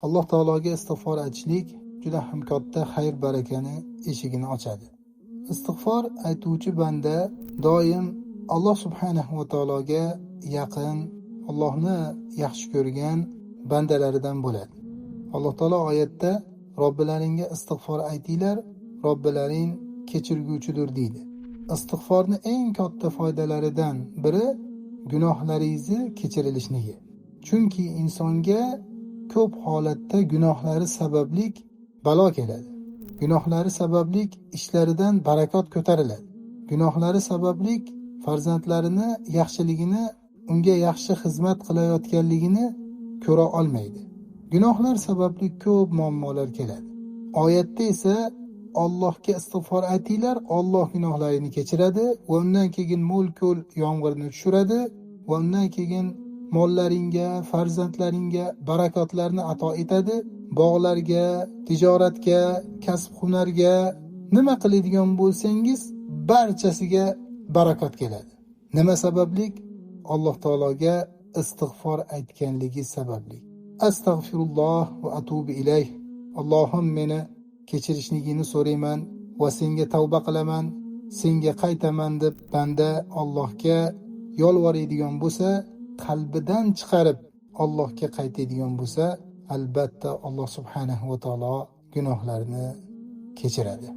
Alloh taologa istig'for aytishlik juda ham katta xayr barakani eshigini ochadi. Istig'for aytuvchi banda doim Alloh subhanahu va taologa yaqin, Allohni yaxshi ko'rgan bandalaridan bo'ladi. Alloh taolo oyatda Robbilaringga istig'for aytinglar, Robbilaring kechirguvchidir deydi. Istig'forning eng katta foydalaridan biri gunohlaringizni kechirilishligi. Chunki insonga ko'p holatda gunohlari sabablik balo keladi. Gunohlari sabablik ishlaridan barakot ko'tariladi. Gunohlari sabablik farzandlarini yaxshiligini, unga yaxshi xizmat qilayotganligini ko'ra olmaydi. Gunohlar sababli ko'p muammolar keladi. Oyatda esa Allohga istig'for aytinglar, Alloh gunohlarini kechiradi va undan keyin mo'l-ko'l yomg'irni tushiradi va undan keyin mollaringga, farzandlaringga barakotlarni ato etadi. Bog'larga, tijoratga, kasb-hunarga nima qiladigan bo'lsangiz, barchasiga barakot keladi. Nima sabablik? Alloh taologa istig'for aytganligi sababli. Astagfirulloh va atubu ilayh. Allohim meni kechirishligini so'rayman va senga tavba qilaman, senga qaytaman deb banda Allohga yolvoradigan bo'lsa, qalbidan chiqarib Allohga qaytadigan bo'lsa, albatta Alloh subhanahu va taolo gunohlarini kechiradi.